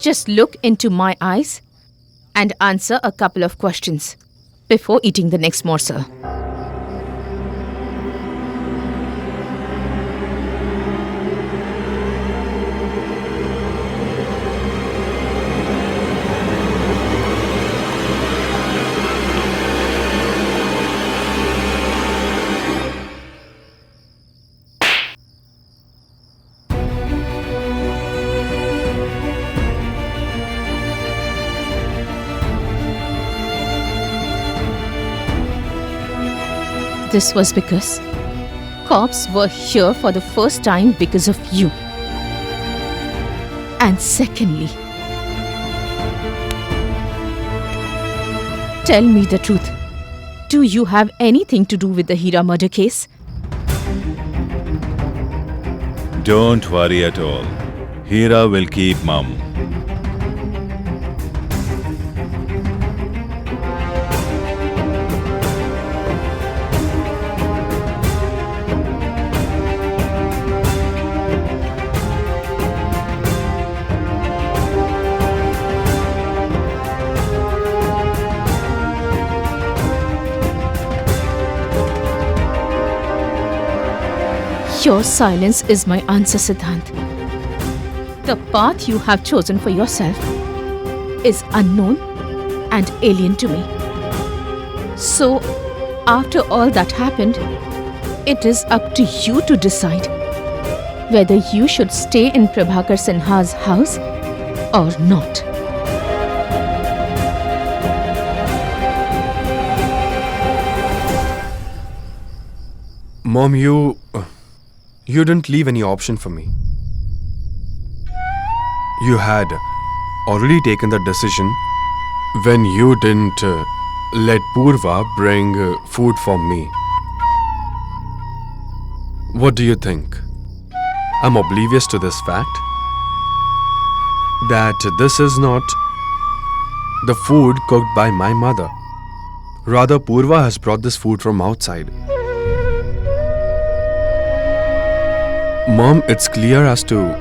Just look into my eyes and answer a couple of questions before eating the next morsel. This was because cops were here for the first time because of you. And secondly, tell me the truth. Do you have anything to do with the Hira murder case? Don't worry at all. Hira will keep mum. Your silence is my answer, Siddhant. The path you have chosen for yourself is unknown and alien to me. So, after all that happened, it is up to you to decide whether you should stay in Prabhakar Sinha's house or not. Mom, you didn't leave any option for me. You had already taken the decision when you didn't let Purva bring food for me. What do you think? I'm oblivious to this fact? That this is not the food cooked by my mother. Rather, Purva has brought this food from outside. Mom, it's clear as to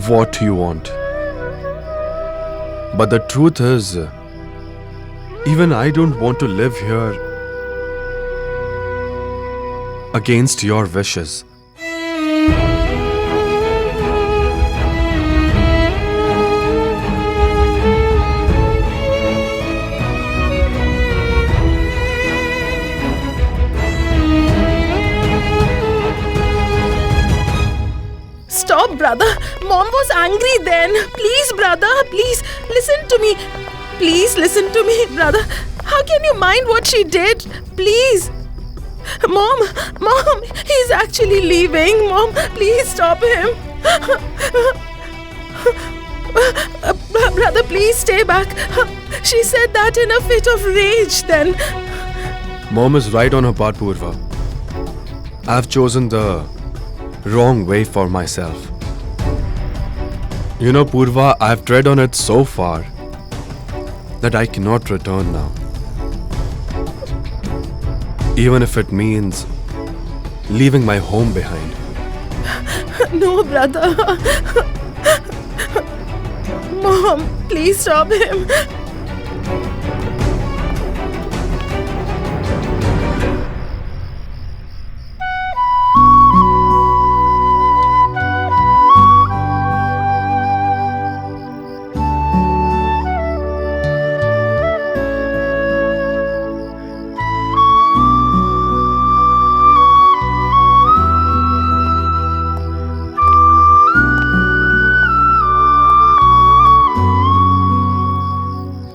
what you want. But the truth is, even I don't want to live here against your wishes. Stop, brother. Mom was angry then. Please, brother, please listen to me. Please listen to me, brother. How can you mind what she did? Please. Mom, he's actually leaving. Mom, please stop him. Brother, please stay back. She said that in a fit of rage then. Mom is right on her part, Purva. I've chosen the wrong way for myself. You know, Purva, I've tread on it so far that I cannot return now. Even if it means leaving my home behind. No, brother. Mom, please stop him.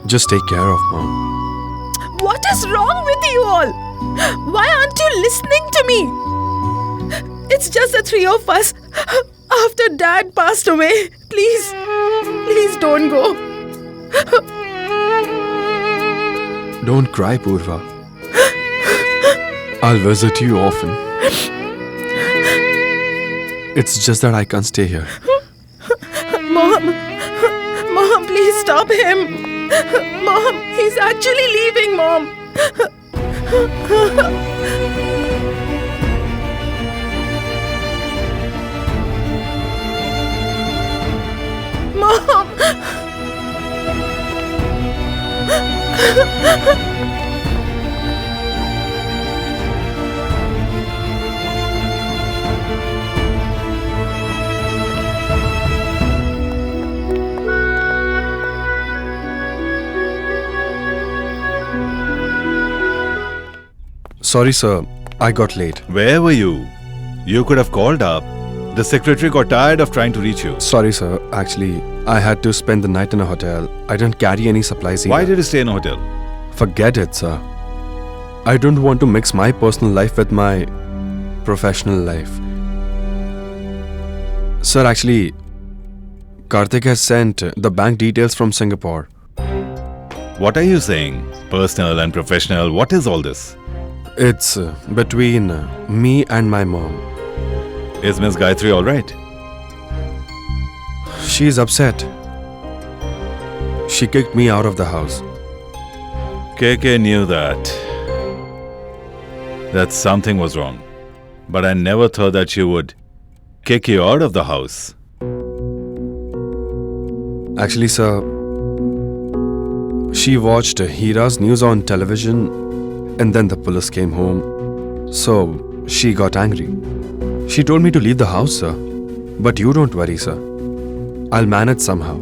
Just take care of Mom. What is wrong with you all? Why aren't you listening to me? It's just the three of us. After Dad passed away, please don't go. Don't cry, Purva. I'll visit you often. It's just that I can't stay here. Mom, please stop him. Mom, he's actually leaving, Mom. Mom! Sorry, sir. I got late. Where were you? You could have called up. The secretary got tired of trying to reach you. Sorry, sir. Actually, I had to spend the night in a hotel. I didn't carry any supplies either. Why did you stay in a hotel? Forget it, sir. I don't want to mix my personal life with my professional life. Sir, actually, Karthik has sent the bank details from Singapore. What are you saying? Personal and professional, what is all this? It's between me and my mom. Is Miss Gayatri alright? She's upset. She kicked me out of the house. KK knew that something was wrong. But I never thought that she would kick you out of the house. Actually, sir, she watched Hira's news on television and then the police came home. So she got angry. She told me to leave the house, sir. But you don't worry, sir. I'll manage somehow.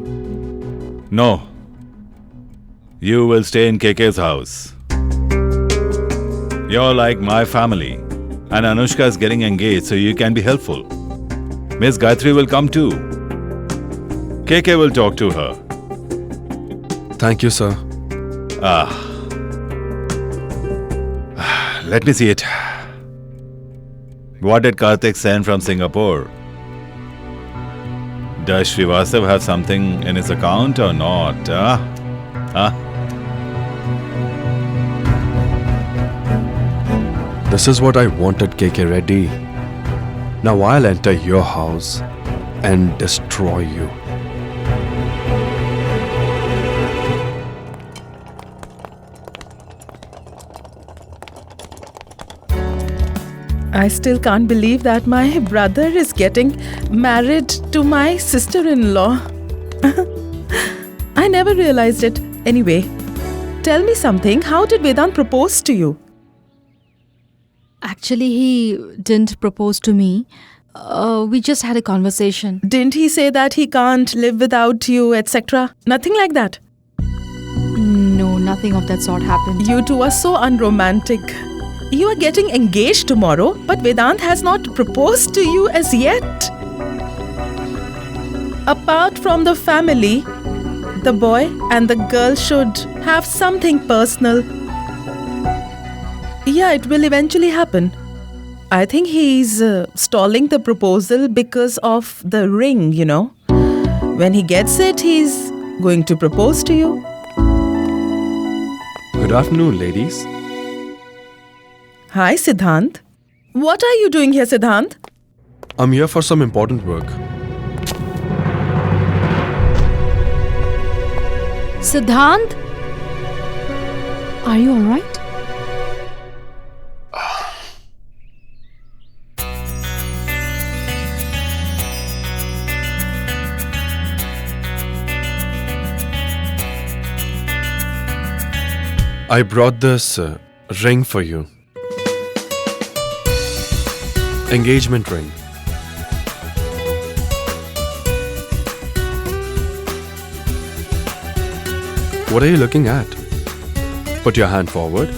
No. You will stay in KK's house. You're like my family. And Anushka is getting engaged, so you can be helpful. Miss Gayatri will come too. KK will talk to her. Thank you, sir. Let me see it. What did Karthik send from Singapore? Does Srivastav have something in his account or not? This is what I wanted, KK Reddy. Now I'll enter your house and destroy you. I still can't believe that my brother is getting married to my sister-in-law. I never realized it. Anyway, tell me something. How did Vedant propose to you? Actually, he didn't propose to me. We just had a conversation. Didn't he say that he can't live without you, etc.? Nothing like that. No, nothing of that sort happened. You two are so unromantic. You are getting engaged tomorrow, but Vedant has not proposed to you as yet. Apart from the family, the boy and the girl should have something personal. Yeah, it will eventually happen. I think he's stalling the proposal because of the ring, you know. When he gets it, he's going to propose to you. Good afternoon, ladies. Hi, Siddhant. What are you doing here, Siddhant? I'm here for some important work. Siddhant? Are you alright? I brought this ring for you. Engagement ring. What are you looking at? Put your hand forward.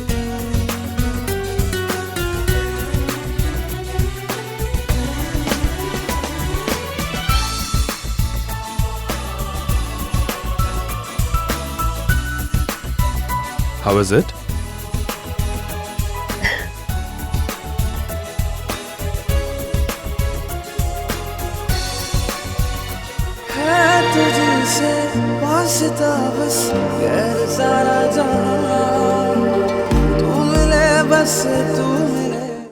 How is it? तुझसे वास्ता बस गैर सारा जहां तू मिले बस तू